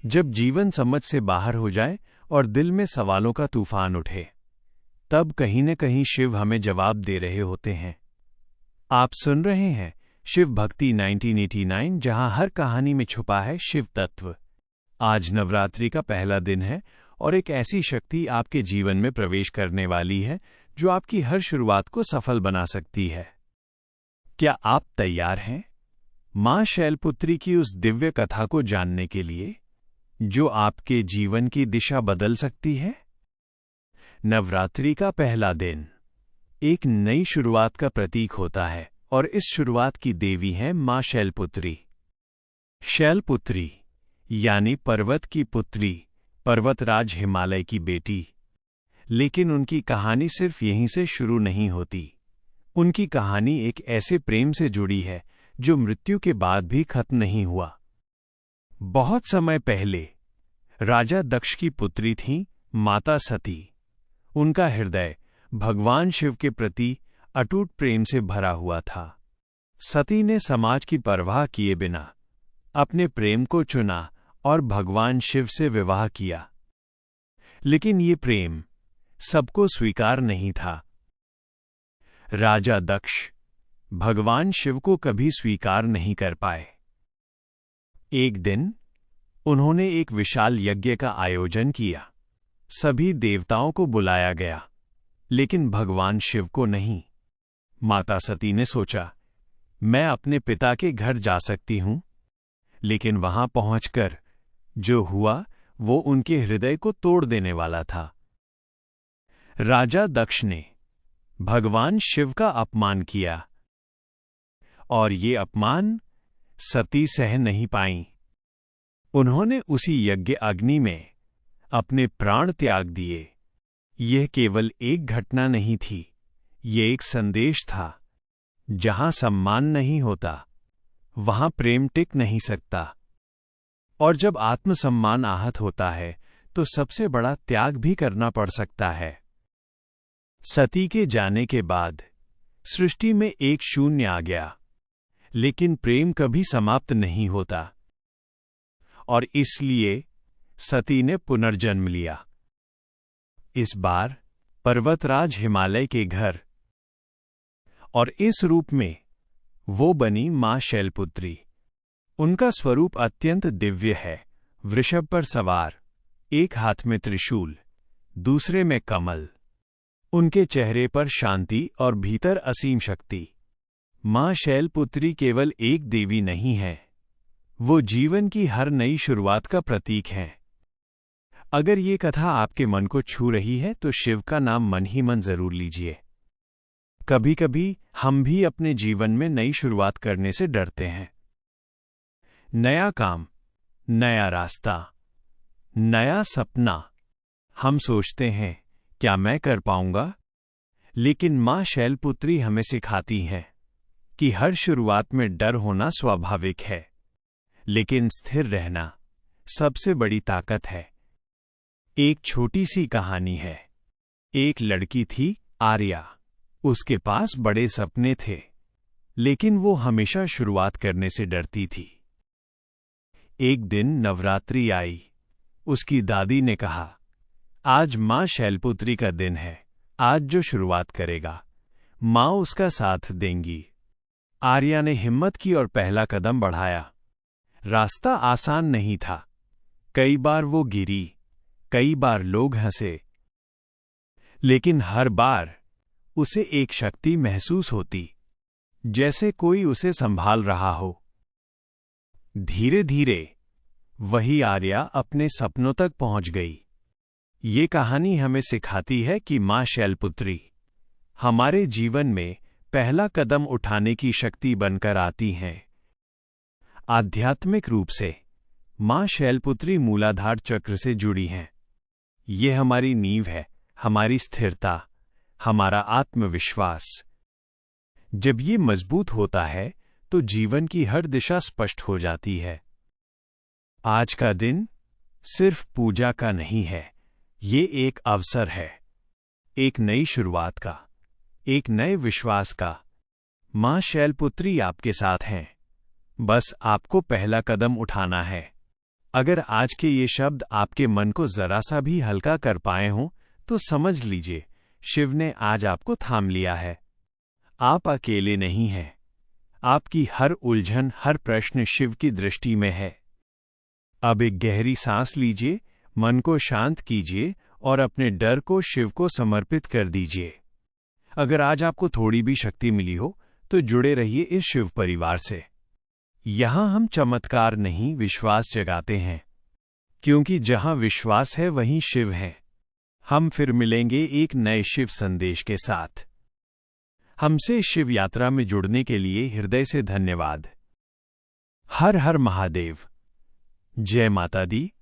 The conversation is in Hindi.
जब जीवन समझ से बाहर हो जाए और दिल में सवालों का तूफान उठे, तब कहीं न कहीं शिव हमें जवाब दे रहे होते हैं। आप सुन रहे हैं शिव भक्ति 1989, जहां हर कहानी में छुपा है शिव तत्व। आज नवरात्रि का पहला दिन है और एक ऐसी शक्ति आपके जीवन में प्रवेश करने वाली है जो आपकी हर शुरुआत को सफल बना सकती है। क्या आप तैयार हैं मां शैलपुत्री की उस दिव्य कथा को जानने के लिए, जो आपके जीवन की दिशा बदल सकती है? नवरात्रि का पहला दिन एक नई शुरुआत का प्रतीक होता है और इस शुरुआत की देवी हैं मां शैलपुत्री। शैलपुत्री यानी पर्वत की पुत्री, पर्वतराज हिमालय की बेटी। लेकिन उनकी कहानी सिर्फ यहीं से शुरू नहीं होती। उनकी कहानी एक ऐसे प्रेम से जुड़ी है जो मृत्यु के बाद भी खत्म नहीं हुआ। बहुत समय पहले राजा दक्ष की पुत्री थीं माता सती। उनका हृदय भगवान शिव के प्रति अटूट प्रेम से भरा हुआ था। सती ने समाज की परवाह किए बिना अपने प्रेम को चुना और भगवान शिव से विवाह किया। लेकिन ये प्रेम सबको स्वीकार नहीं था। राजा दक्ष भगवान शिव को कभी स्वीकार नहीं कर पाए। एक दिन उन्होंने एक विशाल यज्ञ का आयोजन किया। सभी देवताओं को बुलाया गया, लेकिन भगवान शिव को नहीं। माता सती ने सोचा, मैं अपने पिता के घर जा सकती हूं, लेकिन वहां पहुंचकर जो हुआ वो उनके हृदय को तोड़ देने वाला था। राजा दक्ष ने भगवान शिव का अपमान किया और ये अपमान सती सह नहीं पाईं। उन्होंने उसी यज्ञ अग्नि में अपने प्राण त्याग दिए। यह केवल एक घटना नहीं थी, यह एक संदेश था। जहां सम्मान नहीं होता, वहां प्रेम टिक नहीं सकता। और जब आत्मसम्मान आहत होता है तो सबसे बड़ा त्याग भी करना पड़ सकता है। सती के जाने के बाद सृष्टि में एक शून्य आ गया, लेकिन प्रेम कभी समाप्त नहीं होता। और इसलिए सती ने पुनर्जन्म लिया। इस बार पर्वतराज हिमालय के घर, और इस रूप में वो बनी मां शैलपुत्री। उनका स्वरूप अत्यंत दिव्य है। वृषभ पर सवार, एक हाथ में त्रिशूल, दूसरे में कमल। उनके चेहरे पर शांति और भीतर असीम शक्ति। मां शैलपुत्री केवल एक देवी नहीं है, वो जीवन की हर नई शुरुआत का प्रतीक है। अगर ये कथा आपके मन को छू रही है तो शिव का नाम मन ही मन जरूर लीजिए। कभी कभी हम भी अपने जीवन में नई शुरुआत करने से डरते हैं। नया काम, नया रास्ता, नया सपना। हम सोचते हैं, क्या मैं कर पाऊंगा? लेकिन मां शैलपुत्री हमें सिखाती हैं कि हर शुरुआत में डर होना स्वाभाविक है, लेकिन स्थिर रहना सबसे बड़ी ताकत है। एक छोटी सी कहानी है। एक लड़की थी आर्या। उसके पास बड़े सपने थे, लेकिन वो हमेशा शुरुआत करने से डरती थी। एक दिन नवरात्रि आई। उसकी दादी ने कहा, आज मां शैलपुत्री का दिन है, आज जो शुरुआत करेगा मां उसका साथ देंगी। आर्या ने हिम्मत की और पहला कदम बढ़ाया। रास्ता आसान नहीं था। कई बार वो गिरी, कई बार लोग हंसे, लेकिन हर बार उसे एक शक्ति महसूस होती, जैसे कोई उसे संभाल रहा हो। धीरे धीरे वही आर्या अपने सपनों तक पहुंच गई। ये कहानी हमें सिखाती है कि मां शैलपुत्री हमारे जीवन में पहला कदम उठाने की शक्ति बनकर आती हैं। आध्यात्मिक रूप से मां शैलपुत्री मूलाधार चक्र से जुड़ी हैं। ये हमारी नींव है, हमारी स्थिरता, हमारा आत्मविश्वास। जब ये मजबूत होता है तो जीवन की हर दिशा स्पष्ट हो जाती है। आज का दिन सिर्फ पूजा का नहीं है, ये एक अवसर है, एक नई शुरुआत का, एक नए विश्वास का। मां शैलपुत्री आपके साथ हैं, बस आपको पहला कदम उठाना है। अगर आज के ये शब्द आपके मन को जरा सा भी हल्का कर पाए हों, तो समझ लीजिए शिव ने आज आपको थाम लिया है। आप अकेले नहीं हैं। आपकी हर उलझन, हर प्रश्न शिव की दृष्टि में है। अब एक गहरी सांस लीजिए, मन को शांत कीजिए और अपने डर को शिव को समर्पित कर दीजिए। अगर आज आपको थोड़ी भी शक्ति मिली हो, तो जुड़े रहिए इस शिव परिवार से। यहां हम चमत्कार नहीं, विश्वास जगाते हैं, क्योंकि जहां विश्वास है वहीं शिव है। हम फिर मिलेंगे एक नए शिव संदेश के साथ। हमसे शिव यात्रा में जुड़ने के लिए हृदय से धन्यवाद। हर हर महादेव। जय माता दी।